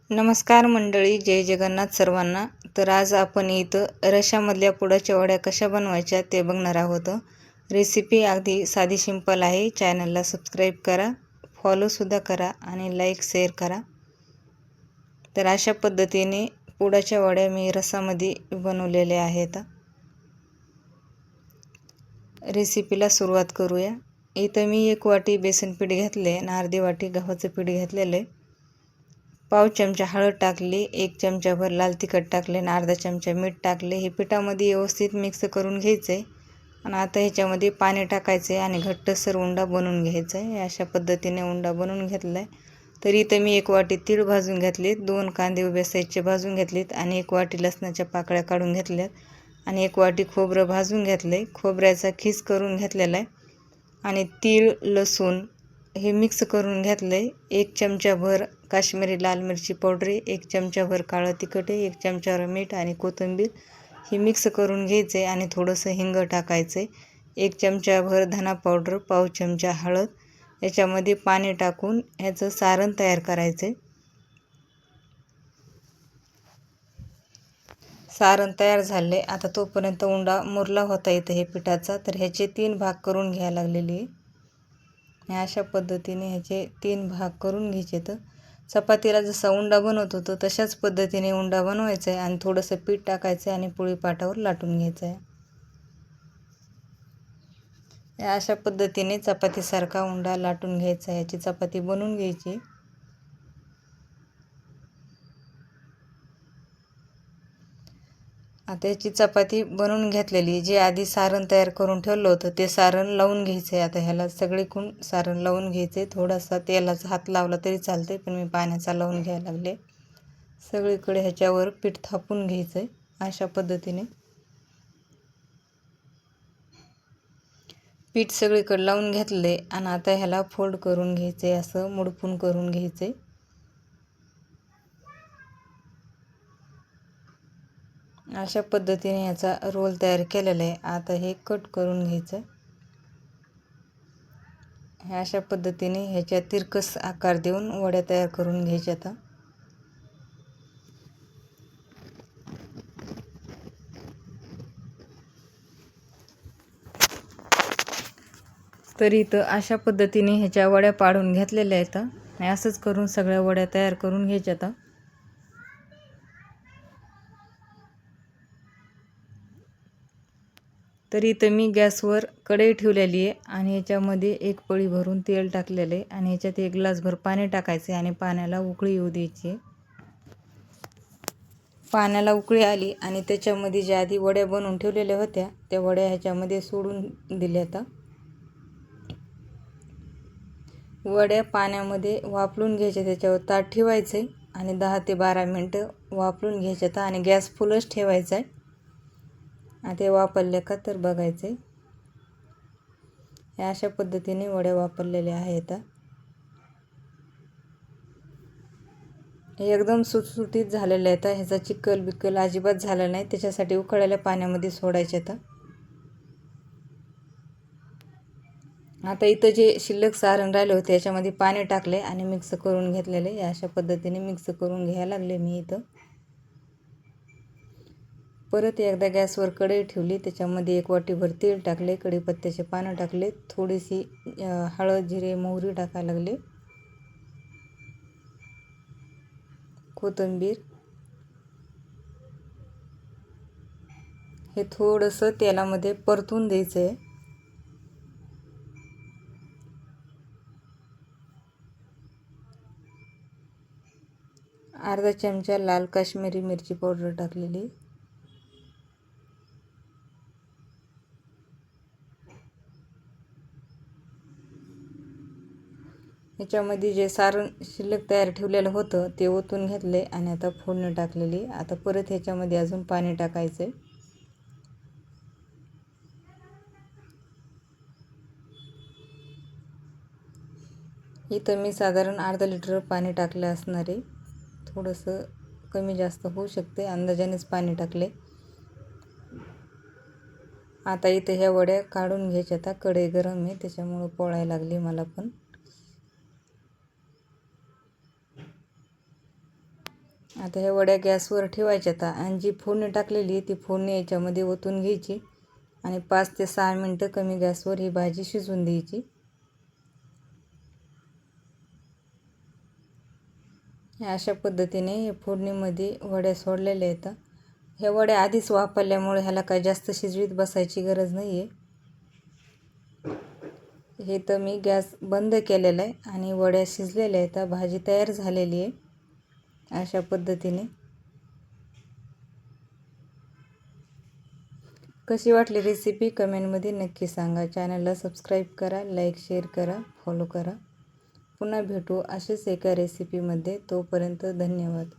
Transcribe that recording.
नमस्कार मंडळी, जय जगन्नाथ सर्वांना. तर आज आपण इथं रश्श्यामधल्या पुडाच्या वड्या कशा बनवायच्या ते बघणार आहोत. रेसिपी अगदी साधी सिंपल आहे. चॅनलला सबस्क्राईब करा, फॉलोसुद्धा करा आणि लाईक शेअर करा. तर अशा पद्धतीने पुडाच्या वड्या मी रसामध्ये बनवलेल्या आहेत. रेसिपीला सुरुवात करूया. इथं मी 1 वाटी बेसन पीठ घेतले आणि अर्धी वाटी गव्हाचं पीठ घेतलेलं आहे. पाव चमचा हळद टाकली, 1 चमचाभर लाल तिखट टाकले आणि अर्धा चमचा मीठ टाकले. हे पिठामध्ये व्यवस्थित मिक्स करून घ्यायचं आहे. आणि आता ह्याच्यामध्ये पाणी टाकायचं आहे आणि घट्टसर उंडा बनवून घ्यायचा आहे. अशा पद्धतीने उंडा बनवून घेतला आहे. तर इथं मी 1 वाटी तीळ भाजून घेतलेत, 2 कांदे उभ्या साईजचे भाजून घेतलेत आणि 1 वाटी लसणाच्या पाकळ्या काढून घेतल्यात आणि 1 वाटी खोबरं भाजून घेतलं आहे. खोबऱ्याचा खीस करून घेतलेला आहे आणि तीळ, लसूण हे मिक्स करून घेतलं आहे. 1 चमचाभर काश्मीरी लाल मिरची पावडर, 1 चमचाभर काळं तिखट आहे, 1 चमचाभर मीठ आणि कोथिंबीर हे मिक्स करून घ्यायचं आहे आणि थोडंसं हिंग टाकायचं आहे. 1 चमचाभर धना पावडर, पाव चमचा हळद, याच्यामध्ये पाणी टाकून ह्याचं सारण तयार करायचं आहे. सारण तयार झाले. आता तोपर्यंत उंडा मुरला होता इथं हे पिठाचा. तर ह्याचे 3 भाग करून घ्यायला लागलेले आहे. अशा पद्धतीने ह्याचे 3 भाग करून घ्यायचे. तर चपातीला जसा उंडा बनवत होतो तशाच पद्धतीने उंडा बनवायचा आहे आणि थोडंसं पीठ टाकायचं आहे आणि पोळीपाटावर लाटून घ्यायचं आहे. अशा पद्धतीने चपातीसारखा उंडा लाटून घ्यायचा आहे. याची चपाती बनवून घ्यायची. आता याची चपाती बनवून घेतलेली, जे आधी सारण तयार करून ठेवलं होतं ते सारण लावून घ्यायचं आहे. आता ह्याला सगळीकडून सारण लावून घ्यायचं आहे. थोडासा तेलाचा हात लावला तरी चालते, पण मी पाण्याचा लावून घ्यायला लागले. सगळीकडे ह्याच्यावर पीठ थापून घ्यायचं आहे. अशा पद्धतीने पीठ सगळीकडे लावून घेतलं आहे आणि आता ह्याला फोल्ड करून घ्यायचं आहे, असं मुडपून करून घ्यायचं आहे. अशा पद्धतीने याचा रोल तयार केलेला आहे. आता हे कट करून घ्यायचं. अशा पद्धतीने ह्याच्या तिरकस आकार देऊन वड्या तयार करून घ्यायच्या. आता तर इथं अशा पद्धतीने ह्याच्या वड्या पाडून घेतलेल्या आहेत आणि असंच करून सगळ्या वड्या तयार करून घ्यायच्या. आता तर इथं मी गॅसवर कढई ठेवलेली आहे आणि ह्याच्यामध्ये 1 पळी भरून तेल टाकलेलं आहे आणि ह्याच्यात 1 ग्लासभर पाणी टाकायचं आहे आणि पाण्याला उकळी येऊ द्यायची आहे. पाण्याला उकळी आली आणि त्याच्यामध्ये ज्या आधी वड्या बनवून ठेवलेल्या होत्या त्या वड्या ह्याच्यामध्ये सोडून दिल्या. आता वड्या पाण्यामध्ये वाफलून घ्यायच्या. त्याच्यावर ताट ठेवायचं आहे आणि 10 ते 12 मिनटं वाफलून घ्यायच्यात आणि गॅस फुलच ठेवायचा आहे. आता वापरल्या का तर बघायचं आहे. अशा पद्धतीने वड्या वापरलेल्या आहेत. एकदम सुटसुटीत झालेल्या आहेत. ह्याचा चिकल बिकल अजिबात झाला नाही, त्याच्यासाठी उकळलेल्या पाण्यामध्ये सोडायचे. आता इथं जे शिल्लक सारण राहिले होते याच्यामध्ये पाणी टाकले आणि मिक्स करून घेतलेले. अशा पद्धतीने मिक्स करून घ्यायला लागले मी इथं. परत एकदा गॅसवर कढई ठेवली, त्याच्यामध्ये 1 वाटीभर तेल टाकले, कढीपत्त्याचे पानं टाकले, थोडीशी हळद, जिरे, मोहरी टाकायला लागले, कोथिंबीर, हे थोडंसं तेलामध्ये परतून द्यायचं आहे. अर्धा चमचा लाल काश्मीरी मिरची पावडर टाकलेली. ह्याच्यामध्ये जे सारण शिल्लक तयार ठेवलेलं होतं ते ओतून घेतले आणि आता फोडणी टाकलेली. आता परत ह्याच्यामध्ये अजून पाणी टाकायचं आहे. इथं मी साधारण अर्धा लिटर पाणी टाकलं असणार आहे. थोडंसं कमी जास्त होऊ शकते, अंदाजानेच पाणी टाकले. आता इथं ह्या वड्या काढून घ्यायच्या. आता कढई गरम आहे त्याच्यामुळं पोळायला लागली मला पण. आता ह्या वड्या गॅसवर ठेवायच्या आता आणि जी फोडणी टाकलेली ती फोडणी याच्यामध्ये ओतून घ्यायची आणि 5 ते 6 मिनटं कमी गॅसवर ही भाजी शिजवून द्यायची. अशा पद्धतीने फोडणीमध्ये वड्या सोडलेल्या आहेत. ह्या वड्या आधीच वापरल्यामुळे ह्याला काय जास्त शिजवीत बसायची गरज नाही आहे. हे तर मी गॅस बंद केलेला आहे आणि वड्या शिजलेल्या आहेत. भाजी तयार झालेली आहे. अशा पद्धतीने कशी वाटली रेसिपी कमेंटमध्ये नक्की सांगा. चॅनलला सबस्क्राईब करा, लाईक शेअर करा, फॉलो करा. पुन्हा भेटू असेच एका रेसिपीमध्ये. तोपर्यंत धन्यवाद.